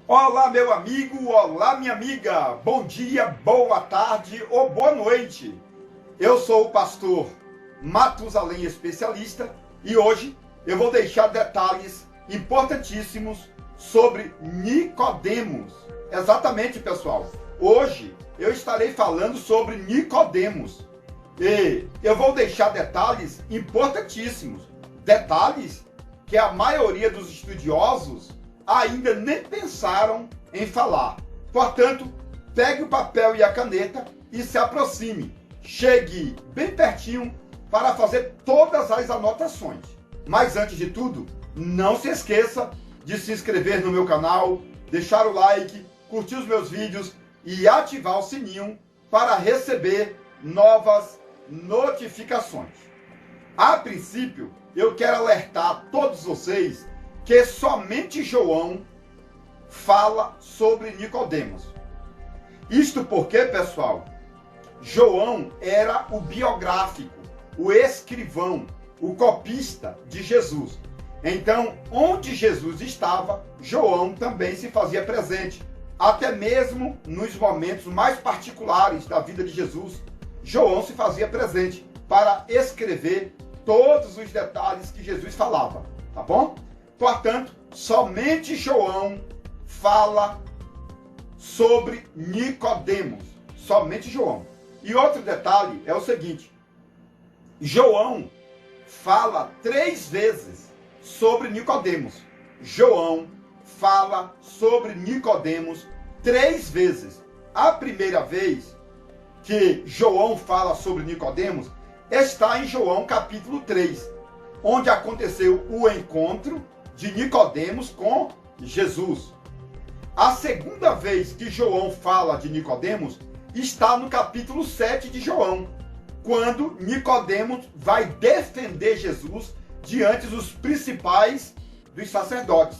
Olá, meu amigo, olá, minha amiga, bom dia, boa tarde ou boa noite. Eu sou o pastor Matusalém Especialista e hoje eu vou deixar detalhes importantíssimos sobre Nicodemos. Exatamente, pessoal. Hoje eu estarei falando sobre Nicodemos e eu vou deixar detalhes importantíssimos, detalhes que a maioria dos estudiosos ainda nem pensaram em falar. Portanto, pegue o papel e a caneta e se aproxime. Chegue bem pertinho para fazer todas as anotações. Mas antes de tudo, não se esqueça de se inscrever no meu canal, deixar o like, curtir os meus vídeos e ativar o sininho para receber novas notificações. A princípio, eu quero alertar todos vocês que somente João fala sobre Nicodemos. Isto porque, pessoal, João era o biográfico, o escrivão, o copista de Jesus. Então, onde Jesus estava, João também se fazia presente. Até mesmo nos momentos mais particulares da vida de Jesus, João se fazia presente para escrever todos os detalhes que Jesus falava, tá bom? Portanto, somente João fala sobre Nicodemos. Somente João. E outro detalhe é o seguinte: João fala 3 vezes sobre Nicodemos. João fala sobre Nicodemos 3 vezes. A primeira vez que João fala sobre Nicodemos está em João capítulo 3, onde aconteceu o encontro de Nicodemos com Jesus. A segunda vez que João fala de Nicodemos está no capítulo 7 de João, quando Nicodemos vai defender Jesus diante dos principais dos sacerdotes.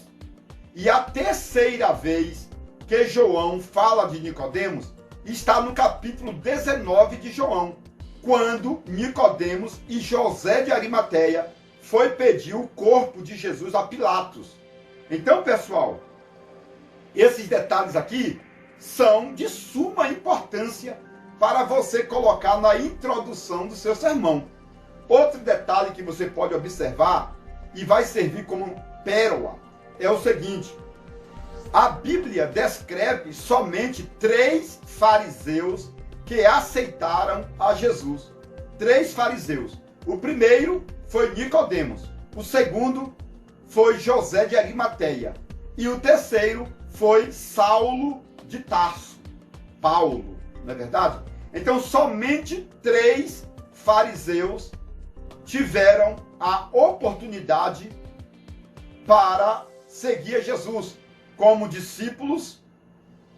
E a terceira vez que João fala de Nicodemos está no capítulo 19 de João, quando Nicodemos e José de Arimateia foi pedir o corpo de Jesus a Pilatos. Então, pessoal, esses detalhes aqui são de suma importância para você colocar na introdução do seu sermão. Outro detalhe que você pode observar e vai servir como pérola é o seguinte: a Bíblia descreve somente 3 fariseus que aceitaram a Jesus. 3 fariseus. O primeiro foi Nicodemos. O segundo foi José de Arimateia. E o terceiro foi Saulo de Tarso. Paulo, não é verdade? Então, somente 3 fariseus tiveram a oportunidade para seguir a Jesus como discípulos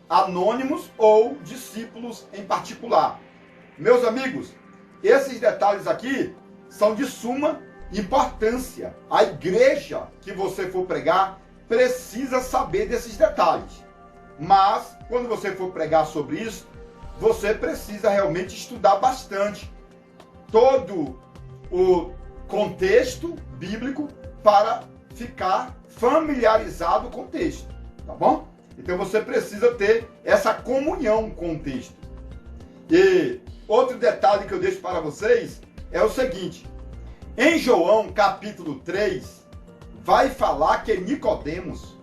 anônimos ou discípulos em particular. Meus amigos, esses detalhes aqui são de suma importância. A igreja que você for pregar precisa saber desses detalhes. Mas, quando você for pregar sobre isso, você precisa realmente estudar bastante todo o contexto bíblico para ficar familiarizado com o texto, tá bom? Então você precisa ter essa comunhão com o texto. E outro detalhe que eu deixo para vocês é o seguinte: em João capítulo 3, vai falar que Nicodemos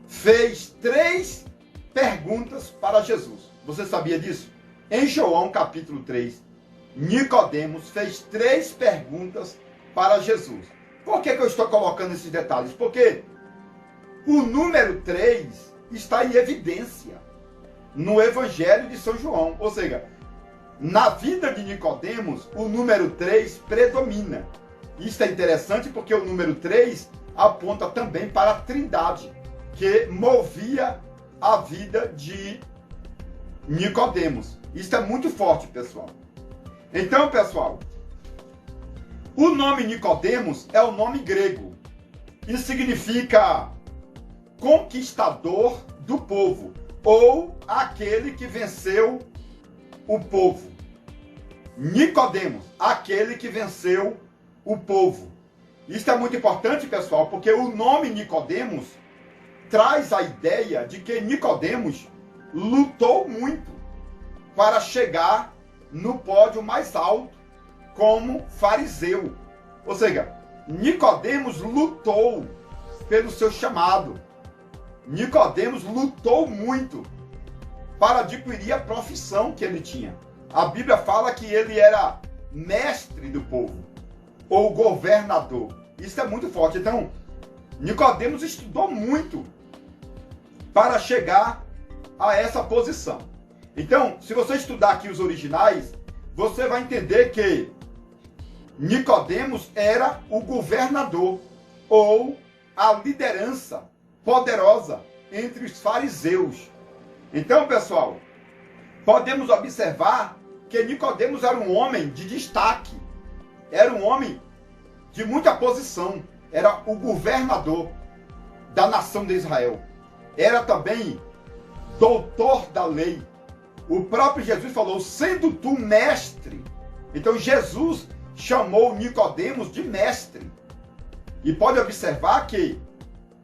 fez 3 perguntas para Jesus. Você sabia disso? Em João capítulo 3, Nicodemos fez 3 perguntas para Jesus. Por que eu estou colocando esses detalhes? Porque o número 3 está em evidência no Evangelho de São João. Ou seja, na vida de Nicodemos, o número 3 predomina. Isso é interessante porque o número 3 aponta também para a Trindade, que movia a vida de Nicodemos. Isso é muito forte, pessoal. Então, pessoal, o nome Nicodemos é o nome grego e significa conquistador do povo, ou aquele que venceu o povo. Nicodemos, aquele que venceu o povo. Isso é muito importante, pessoal, porque o nome Nicodemos traz a ideia de que Nicodemos lutou muito para chegar no pódio mais alto como fariseu. Ou seja, Nicodemos lutou pelo seu chamado. Nicodemos lutou muito para adquirir a profissão que ele tinha. A Bíblia fala que ele era mestre do povo, ou governador. Isso é muito forte. Então, Nicodemos estudou muito para chegar a essa posição. Então, se você estudar aqui os originais, você vai entender que Nicodemos era o governador, ou a liderança poderosa entre os fariseus. Então, pessoal, podemos observar que Nicodemos era um homem de destaque, era um homem de muita posição, era o governador da nação de Israel, era também doutor da lei. O próprio Jesus falou, sendo tu mestre. Então Jesus chamou Nicodemos de mestre. E pode observar que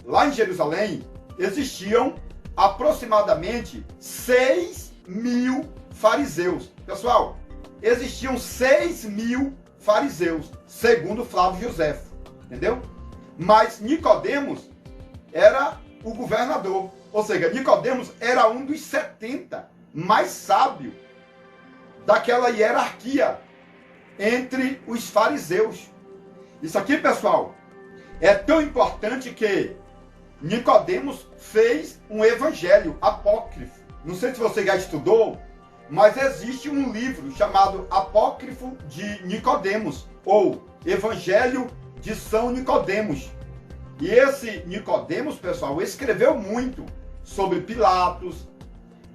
lá em Jerusalém existiam aproximadamente 6.000 fariseus. Pessoal, existiam 6.000 fariseus, segundo Flávio Joséfo, entendeu? Mas Nicodemos era o governador, ou seja, Nicodemos era um dos 70 mais sábios daquela hierarquia entre os fariseus. Isso aqui, pessoal, é tão importante que Nicodemos fez um evangelho apócrifo. Não sei se você já estudou, mas existe um livro chamado Apócrifo de Nicodemos, ou Evangelho de São Nicodemos. E esse Nicodemos, pessoal, escreveu muito sobre Pilatos.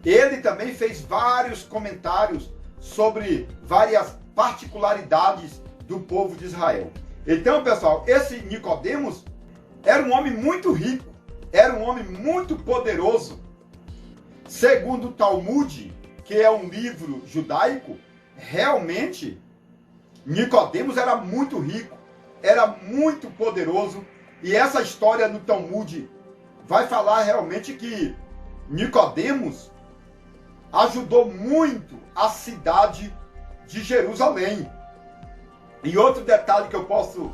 Ele também fez vários comentários sobre várias particularidades do povo de Israel. Então, pessoal, esse Nicodemos era um homem muito rico, era um homem muito poderoso. Segundo o Talmud, que é um livro judaico, realmente Nicodemos era muito rico, era muito poderoso. E essa história no Talmud vai falar realmente que Nicodemos ajudou muito a cidade de Jerusalém. E outro detalhe que eu posso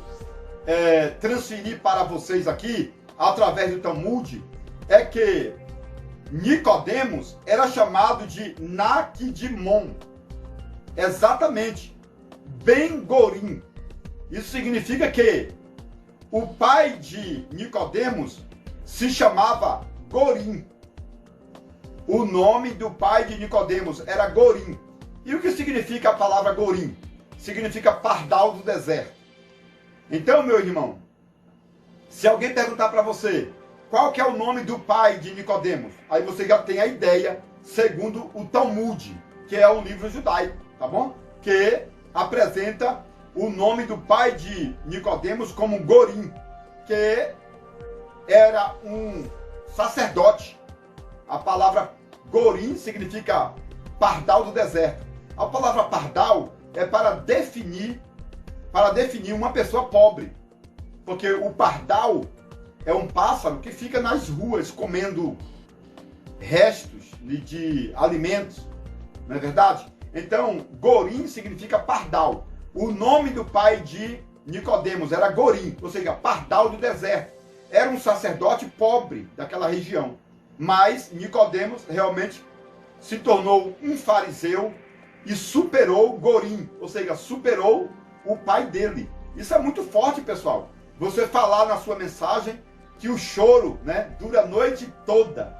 transferir para vocês aqui, através do Talmud, é que Nicodemos era chamado de Nakdimon, exatamente, Ben Gorim. Isso significa que o pai de Nicodemos se chamava Gorim. O nome do pai de Nicodemos era Gorim. E o que significa a palavra Gorim? Significa pardal do deserto. Então, meu irmão, se alguém perguntar para você qual que é o nome do pai de Nicodemos, aí você já tem a ideia, segundo o Talmud, que é um livro judaico, tá bom? Que apresenta o nome do pai de Nicodemos como Gorim, que era um sacerdote. A palavra Gorim significa pardal do deserto. A palavra pardal é para definir uma pessoa pobre, porque o pardal é um pássaro que fica nas ruas comendo restos de alimentos, não é verdade? Então, Gorim significa pardal. O nome do pai de Nicodemos era Gorim, ou seja, pardal do deserto. Era um sacerdote pobre daquela região. Mas Nicodemos realmente se tornou um fariseu e superou Gorim, ou seja, superou o pai dele. Isso é muito forte, pessoal. Você falar na sua mensagem que o choro, né, dura a noite toda,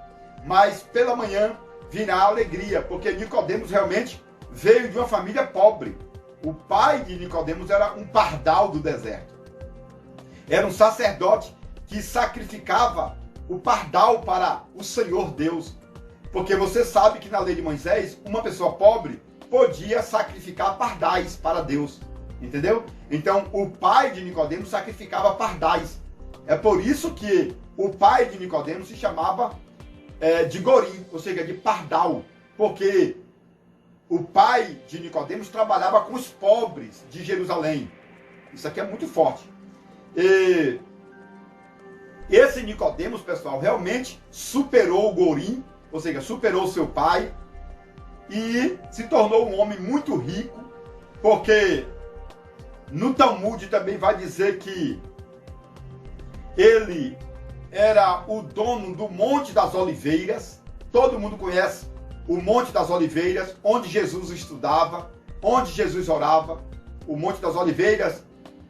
mas pela manhã virá a alegria, porque Nicodemos realmente veio de uma família pobre. O pai de Nicodemos era um pardal do deserto. Era um sacerdote que sacrificava o pardal para o Senhor Deus. Porque você sabe que na lei de Moisés, uma pessoa pobre podia sacrificar pardais para Deus. Entendeu? Então, o pai de Nicodemos sacrificava pardais. É por isso que o pai de Nicodemos se chamava de Gorim, ou seja, de pardal. Porque o pai de Nicodemos trabalhava com os pobres de Jerusalém. Isso aqui é muito forte. Esse Nicodemos, pessoal, realmente superou o Gorim, ou seja, superou seu pai e se tornou um homem muito rico, porque no Talmud também vai dizer que ele era o dono do Monte das Oliveiras. Todo mundo conhece o Monte das Oliveiras, onde Jesus estudava, onde Jesus orava. O Monte das Oliveiras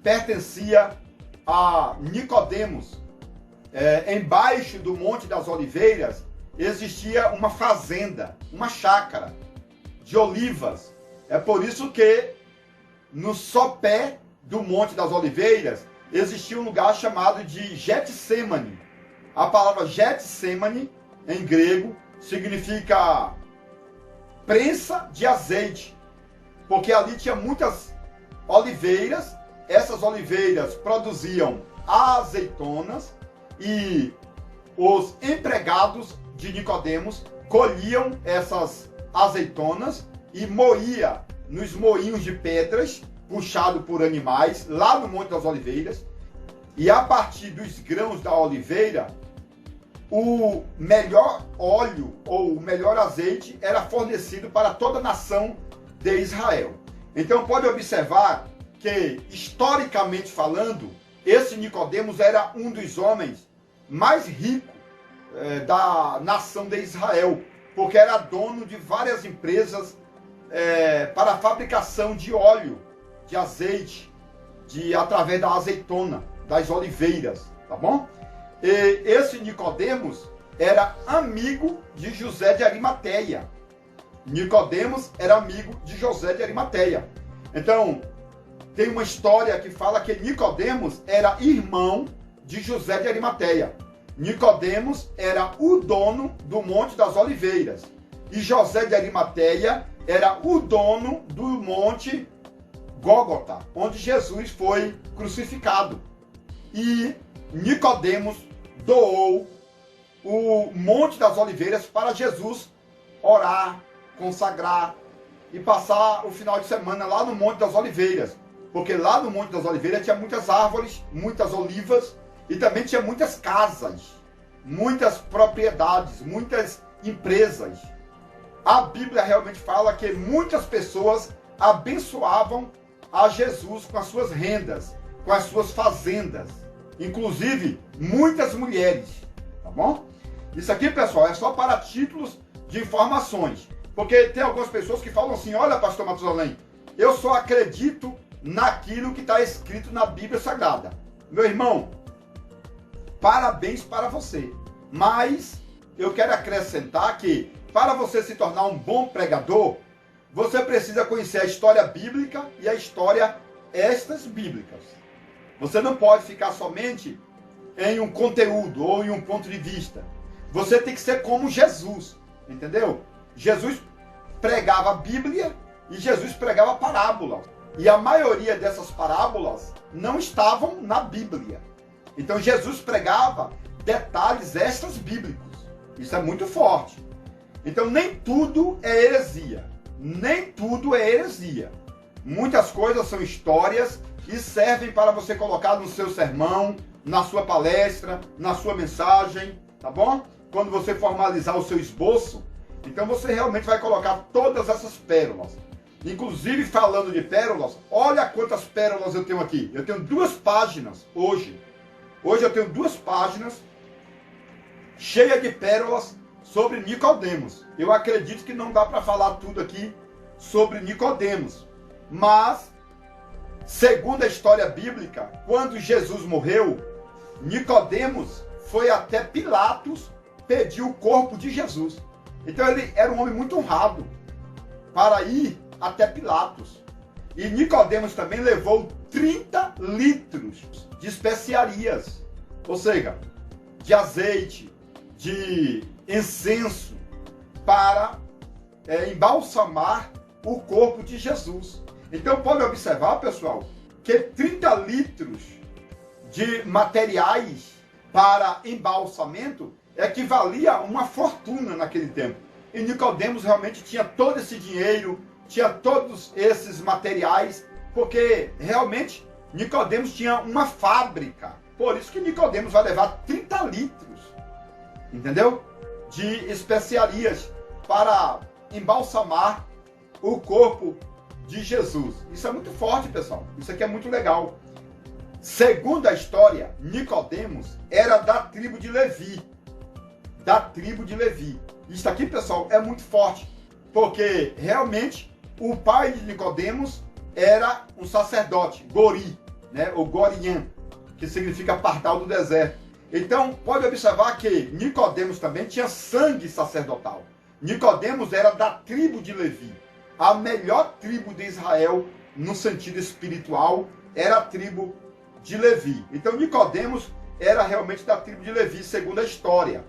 pertencia a Nicodemos. Embaixo do Monte das Oliveiras existia uma fazenda, uma chácara de olivas. É por isso que no sopé do Monte das Oliveiras existia um lugar chamado de Getsemane. A palavra Getsemane, em grego, significa prensa de azeite, porque ali tinha muitas oliveiras. Essas oliveiras produziam azeitonas e os empregados de Nicodemos colhiam essas azeitonas e moía nos moinhos de pedras, puxado por animais, lá no Monte das Oliveiras. E a partir dos grãos da oliveira, o melhor óleo ou o melhor azeite era fornecido para toda a nação de Israel. Então pode observar que, historicamente falando, esse Nicodemos era um dos homens mais ricos da nação de Israel, porque era dono de várias empresas para a fabricação de óleo, de azeite, através da azeitona, das oliveiras, tá bom? E esse Nicodemos era amigo de José de Arimateia. Nicodemos era amigo de José de Arimateia. Então, tem uma história que fala que Nicodemos era irmão de José de Arimateia. Nicodemos era o dono do Monte das Oliveiras. E José de Arimateia era o dono do Monte Gólgota, onde Jesus foi crucificado. E Nicodemos doou o Monte das Oliveiras para Jesus orar, consagrar e passar o final de semana lá no Monte das Oliveiras. Porque lá no Monte das Oliveiras tinha muitas árvores, muitas olivas e também tinha muitas casas, muitas propriedades, muitas empresas. A Bíblia realmente fala que muitas pessoas abençoavam a Jesus com as suas rendas, com as suas fazendas. Inclusive, muitas mulheres, tá bom? Isso aqui, pessoal, é só para títulos de informações. Porque tem algumas pessoas que falam assim: olha, pastor Matusalém, eu só acredito naquilo que está escrito na Bíblia Sagrada. Meu irmão, parabéns para você. Mas eu quero acrescentar que, para você se tornar um bom pregador, você precisa conhecer a história bíblica e a história extras bíblicas. Você não pode ficar somente em um conteúdo ou em um ponto de vista. Você tem que ser como Jesus, entendeu? Jesus pregava a Bíblia e Jesus pregava parábolas. E a maioria dessas parábolas não estavam na Bíblia. Então Jesus pregava detalhes extras bíblicos. Isso é muito forte. Então nem tudo é heresia. Nem tudo é heresia. Muitas coisas são histórias e servem para você colocar no seu sermão, na sua palestra, na sua mensagem, tá bom? Quando você formalizar o seu esboço, então você realmente vai colocar todas essas pérolas. Inclusive, falando de pérolas, olha quantas pérolas eu tenho aqui. Eu tenho 2 páginas hoje. Hoje eu tenho 2 páginas cheias de pérolas sobre Nicodemos. Eu acredito que não dá para falar tudo aqui sobre Nicodemos. Mas, segundo a história bíblica, quando Jesus morreu, Nicodemos foi até Pilatos pedir o corpo de Jesus. Então ele era um homem muito honrado para ir até Pilatos. E Nicodemos também levou 30 litros de especiarias, ou seja, de azeite, de incenso, para embalsamar o corpo de Jesus. Então pode observar, pessoal, que 30 litros de materiais para embalsamento equivalia a uma fortuna naquele tempo. E Nicodemos realmente tinha todo esse dinheiro, tinha todos esses materiais, porque realmente Nicodemos tinha uma fábrica Por isso que Nicodemos vai levar 30 litros, entendeu? De especiarias para embalsamar o corpo de Jesus. Isso é muito forte, pessoal. Isso aqui é muito legal. Segundo a história, Nicodemos era da tribo de Levi. Da tribo de Levi. Isso aqui, pessoal, é muito forte, porque realmente o pai de Nicodemos era um sacerdote, Gori, né? Ou Gorian, que significa pardal do deserto. Então, pode observar que Nicodemos também tinha sangue sacerdotal. Nicodemos era da tribo de Levi. A melhor tribo de Israel, no sentido espiritual, era a tribo de Levi. Então, Nicodemos era realmente da tribo de Levi, segundo a história.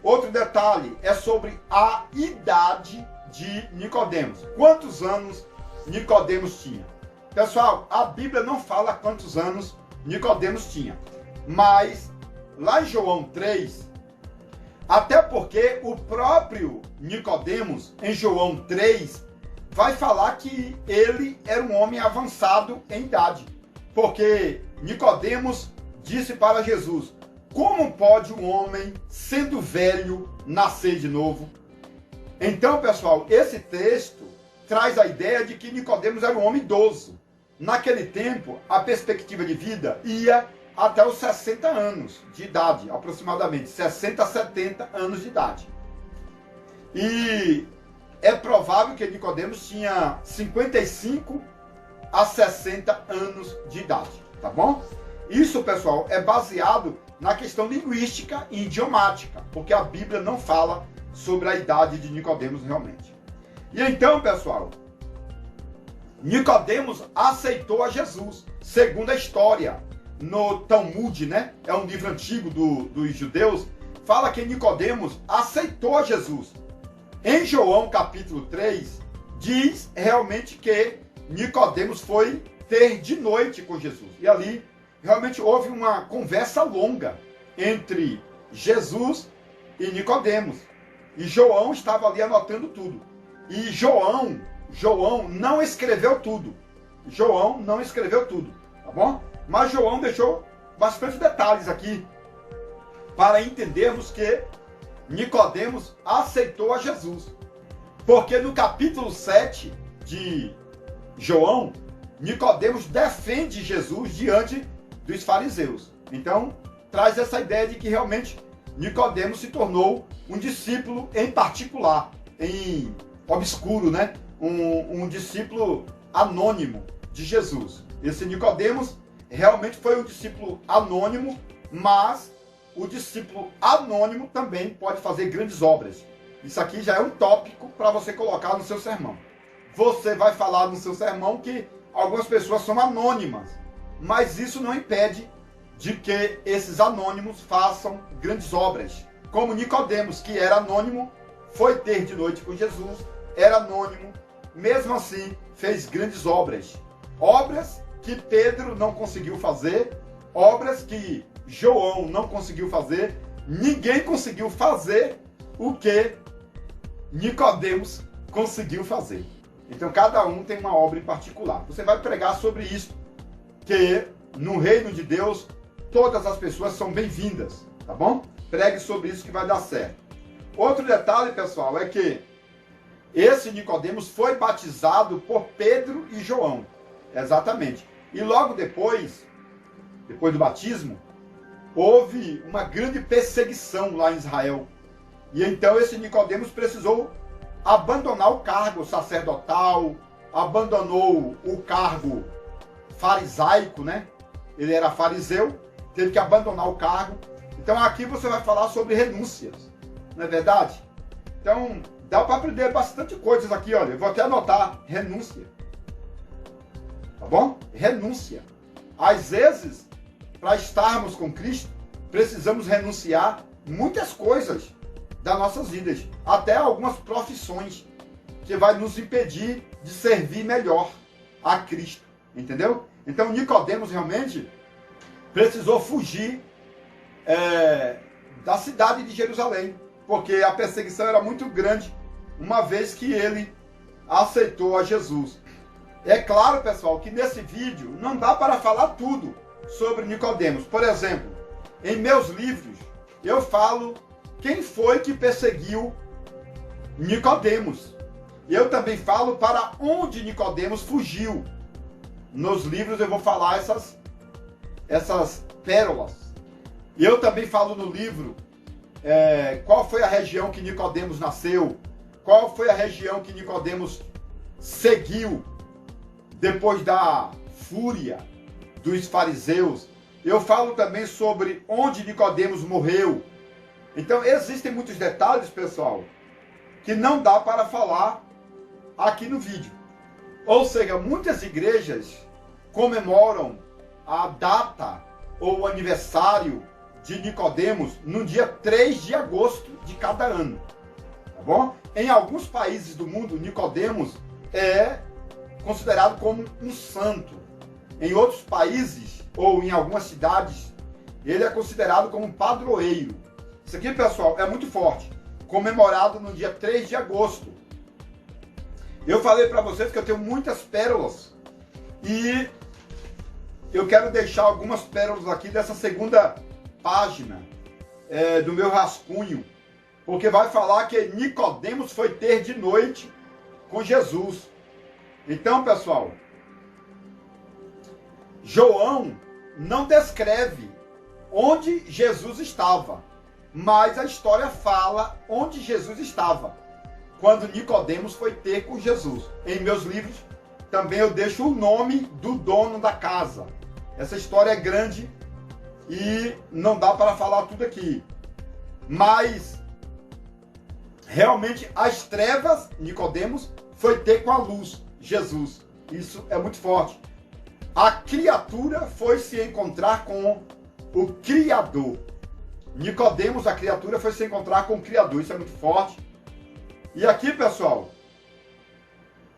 Outro detalhe é sobre a idade de Nicodemos. Quantos anos Nicodemos tinha? Pessoal, a Bíblia não fala quantos anos Nicodemos tinha, mas lá em João 3, até porque o próprio Nicodemos, em João 3, vai falar que ele era um homem avançado em idade, porque Nicodemos disse para Jesus: como pode um homem, sendo velho, nascer de novo? Então, pessoal, esse texto traz a ideia de que Nicodemos era um homem idoso. Naquele tempo, a perspectiva de vida ia até os 60 anos de idade, aproximadamente 60 a 70 anos de idade. E é provável que Nicodemos tinha 55 a 60 anos de idade, tá bom? Isso, pessoal, é baseado na questão linguística e idiomática, porque a Bíblia não fala sobre a idade de Nicodemos realmente. E então, pessoal, Nicodemos aceitou a Jesus, segundo a história. No Talmud, né? É um livro antigo dos judeus, fala que Nicodemos aceitou a Jesus. Em João capítulo 3, diz realmente que Nicodemos foi ter de noite com Jesus. E ali realmente houve uma conversa longa entre Jesus e Nicodemos. E João estava ali anotando tudo. E João não escreveu tudo. João não escreveu tudo, tá bom? Mas João deixou bastante detalhes aqui para entendermos que Nicodemos aceitou a Jesus. Porque no capítulo 7 de João, Nicodemos defende Jesus diante dos fariseus. Então, traz essa ideia de que realmente Nicodemos se tornou um discípulo em particular, em obscuro, né? Um discípulo anônimo de Jesus. Esse Nicodemos realmente foi um discípulo anônimo, mas o discípulo anônimo também pode fazer grandes obras. Isso aqui já é um tópico para você colocar no seu sermão. Você vai falar no seu sermão que algumas pessoas são anônimas, mas isso não impede de que esses anônimos façam grandes obras. Como Nicodemos, que era anônimo, foi ter de noite com Jesus, era anônimo, mesmo assim fez grandes obras. Obras que Pedro não conseguiu fazer, obras que João não conseguiu fazer, ninguém conseguiu fazer o que Nicodemos conseguiu fazer. Então cada um tem uma obra em particular. Você vai pregar sobre isso, que no reino de Deus todas as pessoas são bem-vindas, tá bom? Pregue sobre isso que vai dar certo. Outro detalhe, pessoal, é que esse Nicodemos foi batizado por Pedro e João. Exatamente. E logo depois do batismo, houve uma grande perseguição lá em Israel. E então esse Nicodemos precisou abandonar o cargo sacerdotal, abandonou o cargo farisaico, né? Ele era fariseu, teve que abandonar o cargo. Então aqui você vai falar sobre renúncias, não é verdade? Então dá para aprender bastante coisas aqui, olha. Eu vou até anotar: renúncia. Tá bom? Renúncia. Às vezes, para estarmos com Cristo, precisamos renunciar muitas coisas das nossas vidas, até algumas profissões que vai nos impedir de servir melhor a Cristo, entendeu? Então Nicodemos realmente precisou fugir da cidade de Jerusalém, porque a perseguição era muito grande, uma vez que ele aceitou a Jesus. É claro, pessoal, que nesse vídeo não dá para falar tudo sobre Nicodemos. Por exemplo, em meus livros, eu falo quem foi que perseguiu Nicodemos. Eu também falo para onde Nicodemos fugiu. Nos livros eu vou falar essas pérolas. E eu também falo no livro qual foi a região que Nicodemos nasceu, qual foi a região que Nicodemos seguiu depois da fúria dos fariseus. Eu falo também sobre onde Nicodemos morreu. Então existem muitos detalhes, pessoal, que não dá para falar aqui no vídeo. Ou seja, muitas igrejas comemoram a data ou o aniversário de Nicodemos no dia 3 de agosto de cada ano. Tá bom? Em alguns países do mundo, Nicodemos é considerado como um santo. Em outros países, ou em algumas cidades, ele é considerado como um padroeiro. Isso aqui, pessoal, é muito forte. Comemorado no dia 3 de agosto. Eu falei para vocês que eu tenho muitas pérolas. E eu quero deixar algumas pérolas aqui dessa segunda página do meu rascunho. Porque vai falar que Nicodemos foi ter de noite com Jesus. Então, pessoal, João não descreve onde Jesus estava, mas a história fala onde Jesus estava, quando Nicodemos foi ter com Jesus. Em meus livros também eu deixo o nome do dono da casa. Essa história é grande e não dá para falar tudo aqui. Mas realmente as trevas, Nicodemos foi ter com a luz, Jesus. Isso é muito forte. A criatura foi se encontrar com o Criador. Nicodemos, a criatura, foi se encontrar com o Criador. Isso é muito forte. E aqui, pessoal,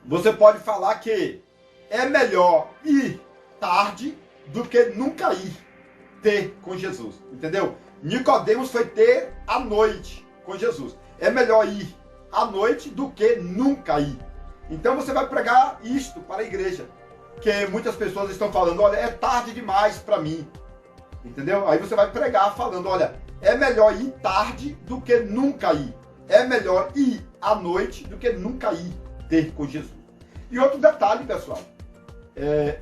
você pode falar que é melhor ir tarde do que nunca ir ter com Jesus. Entendeu? Nicodemos foi ter à noite com Jesus. É melhor ir à noite do que nunca ir. Então você vai pregar isto para a igreja. Que muitas pessoas estão falando, olha, é tarde demais para mim. Entendeu? Aí você vai pregar falando, olha, é melhor ir tarde do que nunca ir. É melhor ir à noite do que nunca ir ter com Jesus. E outro detalhe, pessoal.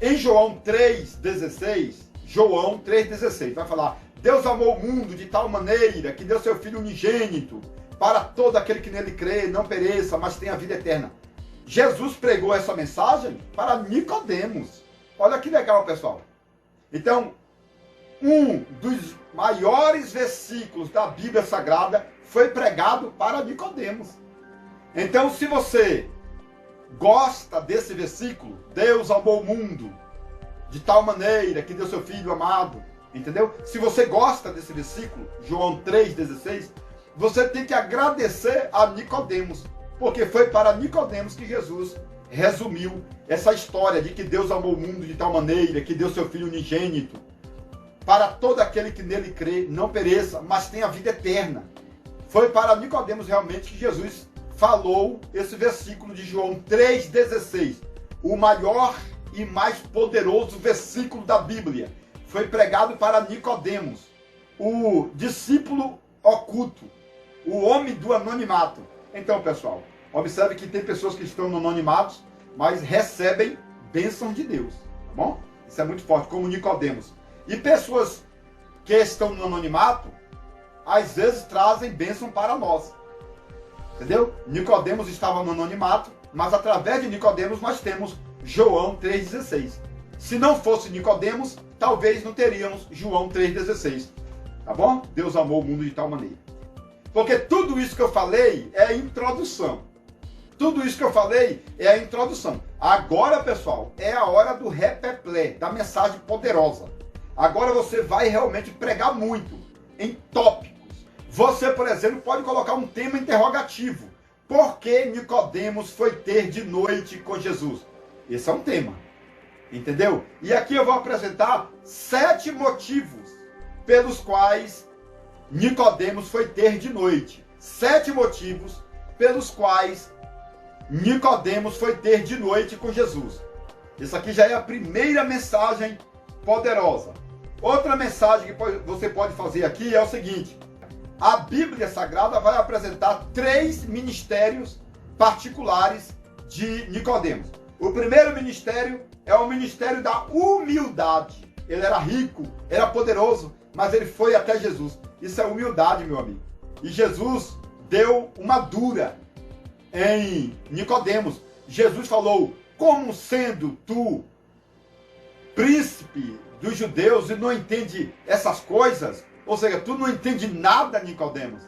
Em João 3,16, João 3,16, vai falar, Deus amou o mundo de tal maneira que deu seu Filho unigênito para todo aquele que nele crê, não pereça, mas tenha vida eterna. Jesus pregou essa mensagem para Nicodemos. Olha que legal, pessoal. Então, um dos maiores versículos da Bíblia Sagrada foi pregado para Nicodemos. Então, se você gosta desse versículo, Deus amou o mundo de tal maneira que deu seu Filho amado, entendeu? Se você gosta desse versículo, João 3,16, você tem que agradecer a Nicodemos. Porque foi para Nicodemos que Jesus resumiu essa história de que Deus amou o mundo de tal maneira que deu seu Filho unigênito para todo aquele que nele crê, não pereça, mas tenha vida eterna. Foi para Nicodemos realmente que Jesus falou esse versículo de João 3,16, o maior e mais poderoso versículo da Bíblia. Foi pregado para Nicodemos, o discípulo oculto, o homem do anonimato. Então, pessoal, observe que tem pessoas que estão no anonimato, mas recebem bênção de Deus, tá bom? Isso é muito forte, como Nicodemos. E pessoas que estão no anonimato, às vezes trazem bênção para nós, entendeu? Nicodemos estava no anonimato, mas através de Nicodemos nós temos João 3,16. Se não fosse Nicodemos, talvez não teríamos João 3,16, tá bom? Deus amou o mundo de tal maneira. Porque tudo isso que eu falei é a introdução. Tudo isso que eu falei é a introdução. Agora, pessoal, é a hora do repeplé, da mensagem poderosa. Agora você vai realmente pregar muito em tópicos. Você, por exemplo, pode colocar um tema interrogativo. Por que Nicodemos foi ter de noite com Jesus? Esse é um tema. Entendeu? E aqui eu vou apresentar 7 motivos pelos quais Nicodemos foi ter de noite. 7 motivos pelos quais Nicodemos foi ter de noite com Jesus. Isso aqui já é a primeira mensagem poderosa. Outra mensagem que você pode fazer aqui é o seguinte: a Bíblia Sagrada vai apresentar 3 ministérios particulares de Nicodemos. O primeiro ministério é o ministério da humildade. Ele era rico, era poderoso, mas ele foi até Jesus. Isso é humildade, meu amigo. E Jesus deu uma dura em Nicodemos. Jesus falou: como sendo tu príncipe dos judeus e não entende essas coisas? Ou seja, tu não entende nada, Nicodemos.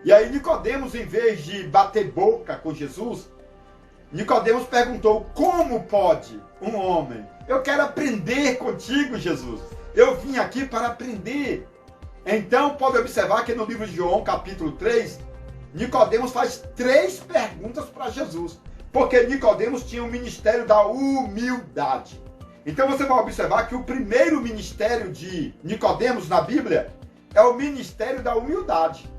E aí Nicodemos, em vez de bater boca com Jesus, Nicodemos perguntou: como pode um homem? Eu quero aprender contigo, Jesus. Eu vim aqui para aprender. Então, pode observar que no livro de João, capítulo 3, Nicodemos faz 3 perguntas para Jesus. Porque Nicodemos tinha o ministério da humildade. Então você vai observar que o primeiro ministério de Nicodemos na Bíblia é o ministério da humildade.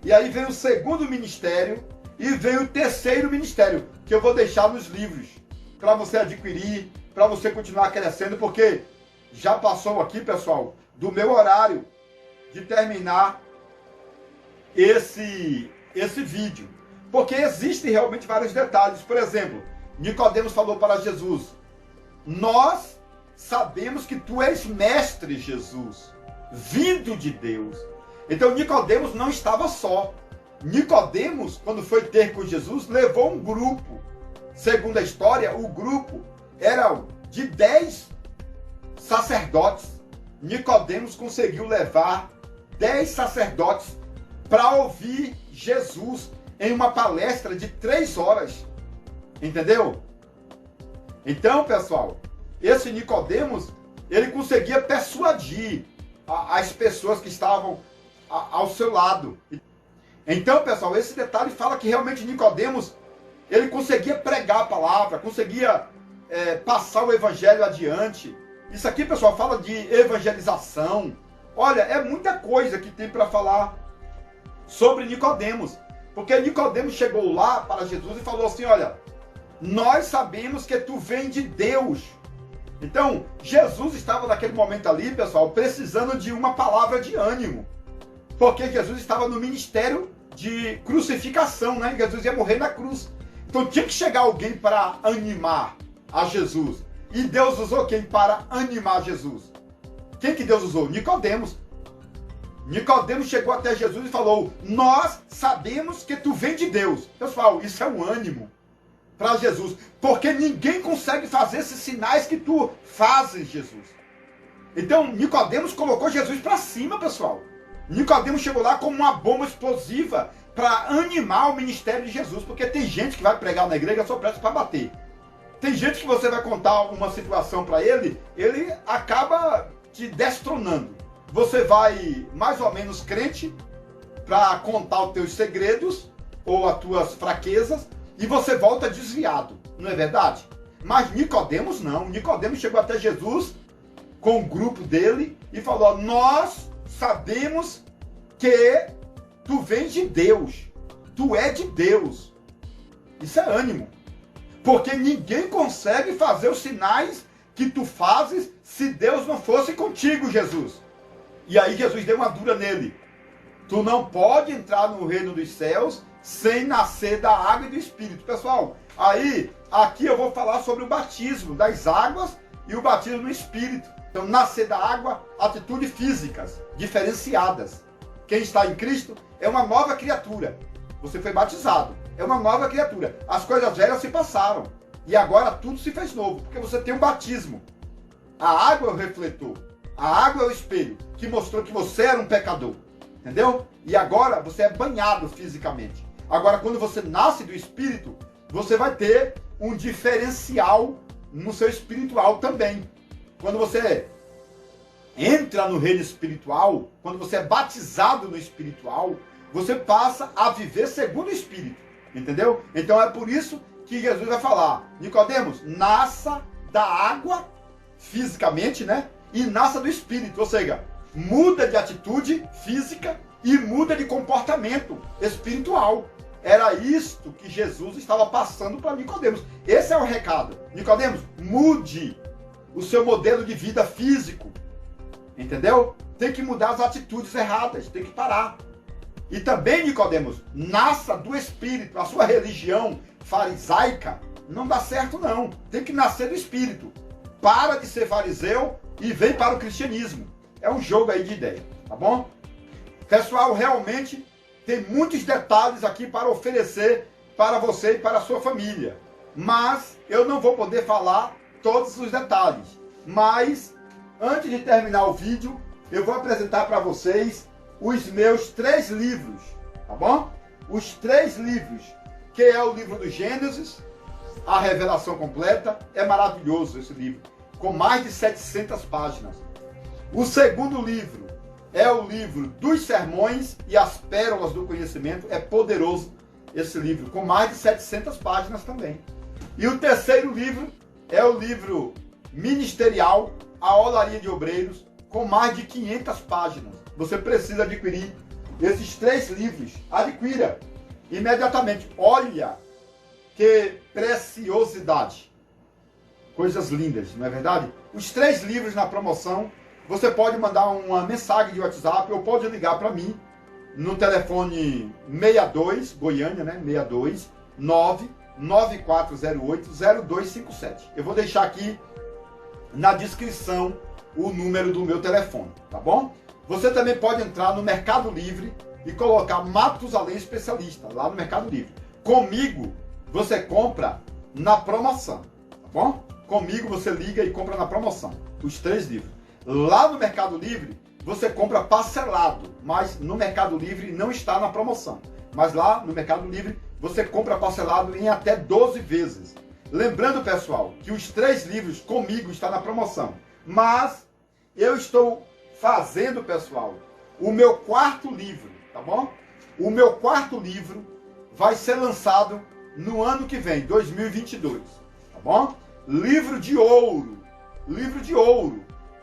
E aí vem o segundo ministério e vem o terceiro ministério, que eu vou deixar nos livros, para você adquirir, para você continuar crescendo, porque já passou aqui, pessoal, do meu horário de terminar esse vídeo. Porque existem realmente vários detalhes. Por exemplo, Nicodemos falou para Jesus: nós sabemos que tu és mestre, Jesus, vindo de Deus. Então Nicodemos não estava só. Nicodemos, quando foi ter com Jesus, levou um grupo. Segundo a história, o grupo era de 10 sacerdotes. Nicodemos conseguiu levar 10 sacerdotes para ouvir Jesus em uma palestra de 3 horas. Entendeu? Então, pessoal, esse Nicodemos, ele conseguia persuadir as pessoas que estavam ao seu lado. Então, pessoal, esse detalhe fala que realmente Nicodemos, ele conseguia pregar a palavra, conseguia passar o evangelho adiante. Isso aqui, pessoal, fala de evangelização. Olha, é muita coisa que tem para falar sobre Nicodemos. Porque Nicodemos chegou lá para Jesus e falou assim: olha, nós sabemos que tu vem de Deus. Então, Jesus estava naquele momento ali, pessoal, precisando de uma palavra de ânimo. Porque Jesus estava no ministério de crucificação, né? Jesus ia morrer na cruz. Então tinha que chegar alguém para animar a Jesus. E Deus usou quem para animar Jesus? Quem que Deus usou? Nicodemos. Nicodemos chegou até Jesus e falou: nós sabemos que tu vem de Deus. Pessoal, isso é um ânimo para Jesus, porque ninguém consegue fazer esses sinais que tu fazes, Jesus. Então Nicodemos colocou Jesus para cima, pessoal. Nicodemos chegou lá como uma bomba explosiva para animar o ministério de Jesus, porque tem gente que vai pregar na igreja só presta para bater. Tem gente que você vai contar uma situação para ele acaba te destronando. Você vai mais ou menos crente para contar os teus segredos ou as tuas fraquezas e você volta desviado, não é verdade? Mas Nicodemos não. Nicodemos chegou até Jesus com o grupo dele e falou: nós sabemos que tu vens de Deus, tu é de Deus. Isso é ânimo, porque ninguém consegue fazer os sinais que tu fazes se Deus não fosse contigo, Jesus. E aí Jesus deu uma dura nele: tu não pode entrar no reino dos céus sem nascer da água e do Espírito. Pessoal, aqui eu vou falar sobre o batismo das águas e o batismo no Espírito. Então, nascer da água, atitudes físicas diferenciadas. Quem está em Cristo é uma nova criatura. Você foi batizado, é uma nova criatura. As coisas velhas se passaram e agora tudo se fez novo, porque você tem um batismo. A água é o refletor, a água é o espelho que mostrou que você era um pecador, entendeu? E agora você é banhado fisicamente. Agora, quando você nasce do Espírito, você vai ter um diferencial no seu espiritual também. Quando você entra no reino espiritual, quando você é batizado no espiritual, você passa a viver segundo o Espírito, entendeu? Então é por isso que Jesus vai falar: Nicodemos, nasça da água fisicamente, né? E nasça do Espírito, ou seja, muda de atitude física e muda de comportamento espiritual. Era isto que Jesus estava passando para Nicodemos. Esse é o recado. Nicodemos, mude o seu modelo de vida físico. entendeu? Tem que mudar as atitudes erradas, tem que parar. E também, Nicodemos, nasça do Espírito. A sua religião farisaica não dá certo, não. Tem que nascer do Espírito. Para de ser fariseu e vem para o cristianismo. É um jogo aí de ideia, tá bom? Pessoal, realmente tem muitos detalhes aqui para oferecer para você e para a sua família. Mas eu não vou poder falar todos os detalhes. Mas, antes de terminar o vídeo, eu vou apresentar para vocês os meus 3 livros, tá bom? Os 3 livros, que é o livro do Gênesis, a revelação completa. É maravilhoso esse livro, com mais de 700 páginas. O segundo livro é o livro dos sermões e as pérolas do conhecimento. É poderoso esse livro, com mais de 700 páginas também. E o terceiro livro é o livro ministerial, A Olaria de Obreiros, com mais de 500 páginas. Você precisa adquirir esses 3 livros. Adquira imediatamente. Olha que preciosidade. Coisas lindas, não é verdade? Os 3 livros na promoção. Você pode mandar uma mensagem de WhatsApp ou pode ligar para mim no telefone 62, Goiânia, né? 62 99408-0257. Eu vou deixar aqui na descrição o número do meu telefone, tá bom? Você também pode entrar no Mercado Livre e colocar Matusalém Especialista, lá no Mercado Livre. Comigo, você compra na promoção, tá bom? Comigo você liga e compra na promoção, os 3 livros. Lá no Mercado Livre, você compra parcelado, mas no Mercado Livre não está na promoção. Mas lá no Mercado Livre, você compra parcelado em até 12 vezes. Lembrando, pessoal, que os 3 livros comigo estão na promoção. Mas eu estou fazendo, pessoal, o meu 4º livro, tá bom? O meu 4º livro vai ser lançado no ano que vem, 2022, tá bom? Livro de ouro,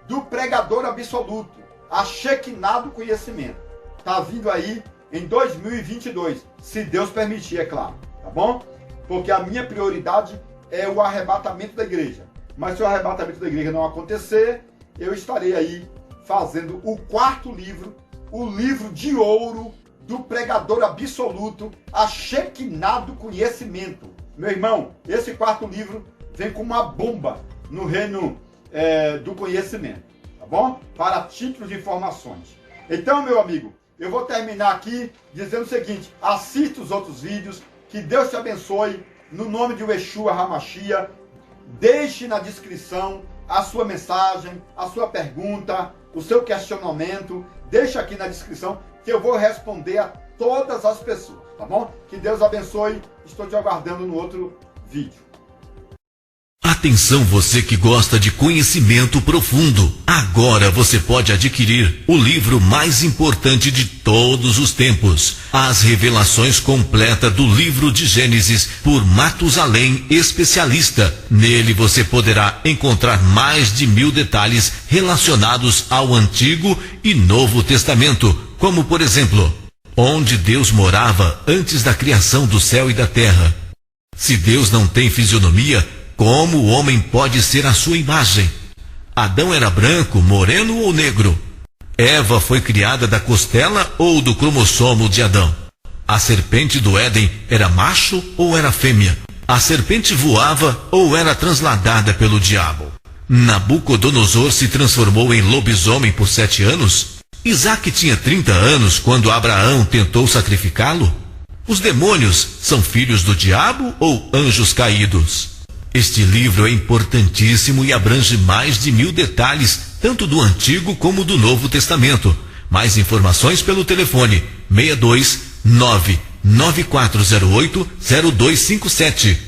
do pregador absoluto, a Shekinah do conhecimento. Tá vindo aí em 2022, se Deus permitir, é claro, tá bom? Porque a minha prioridade é o arrebatamento da igreja. Mas se o arrebatamento da igreja não acontecer, eu estarei aí fazendo o 4º livro, o livro de ouro do pregador absoluto, a Shekinah do conhecimento. Meu irmão, esse 4º livro vem com uma bomba no reino do conhecimento, tá bom? Para títulos de informações. Então, meu amigo, eu vou terminar aqui dizendo o seguinte: assista os outros vídeos, que Deus te abençoe, no nome de Yeshua HaMashiach. Deixe na descrição a sua mensagem, a sua pergunta, o seu questionamento. Deixa aqui na descrição que eu vou responder a todas as pessoas, tá bom? Que Deus abençoe. Estou te aguardando no outro vídeo. Atenção, você que gosta de conhecimento profundo. Agora você pode adquirir o livro mais importante de todos os tempos, As Revelações Completas do Livro de Gênesis, por Matusalém Especialista. Nele você poderá encontrar mais de 1000 detalhes relacionados ao Antigo e Novo Testamento, como por exemplo, onde Deus morava antes da criação do céu e da terra. Se Deus não tem fisionomia, como o homem pode ser a sua imagem? Adão era branco, moreno ou negro? Eva foi criada da costela ou do cromossomo de Adão? A serpente do Éden era macho ou era fêmea? A serpente voava ou era transladada pelo diabo? Nabucodonosor se transformou em lobisomem por 7 anos? Isaac tinha 30 anos quando Abraão tentou sacrificá-lo? Os demônios são filhos do diabo ou anjos caídos? Este livro é importantíssimo e abrange mais de 1000 detalhes, tanto do Antigo como do Novo Testamento. Mais informações pelo telefone 62 99408-0257.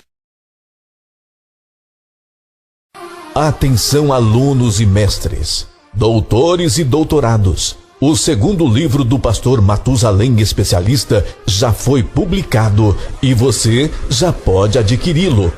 Atenção, alunos e mestres, doutores e doutorados. O segundo livro do pastor Matusalém Especialista já foi publicado e você já pode adquiri-lo.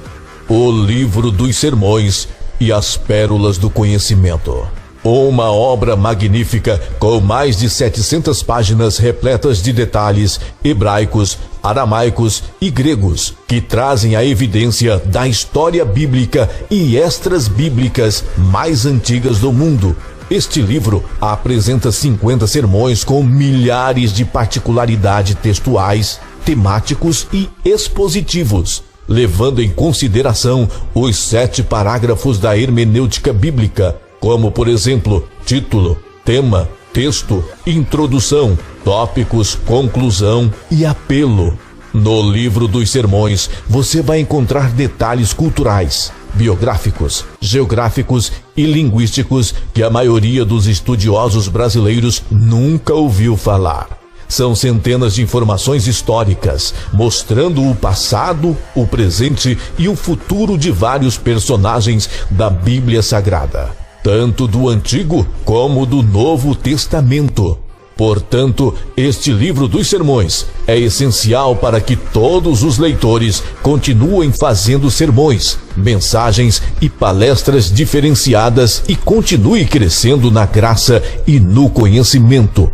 O livro dos sermões e as pérolas do conhecimento. Uma obra magnífica com mais de 700 páginas repletas de detalhes hebraicos, aramaicos e gregos que trazem a evidência da história bíblica e extras bíblicas mais antigas do mundo. Este livro apresenta 50 sermões com milhares de particularidades textuais, temáticos e expositivos, levando em consideração os 7 parágrafos da hermenêutica bíblica, como, por exemplo, título, tema, texto, introdução, tópicos, conclusão e apelo. No livro dos sermões, você vai encontrar detalhes culturais, biográficos, geográficos e linguísticos que a maioria dos estudiosos brasileiros nunca ouviu falar. São centenas de informações históricas, mostrando o passado, o presente e o futuro de vários personagens da Bíblia Sagrada, tanto do Antigo como do Novo Testamento. Portanto, este livro dos sermões é essencial para que todos os leitores continuem fazendo sermões, mensagens e palestras diferenciadas e continue crescendo na graça e no conhecimento.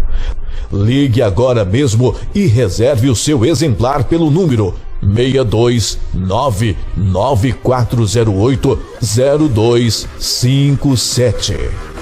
Ligue agora mesmo e reserve o seu exemplar pelo número 62994080257.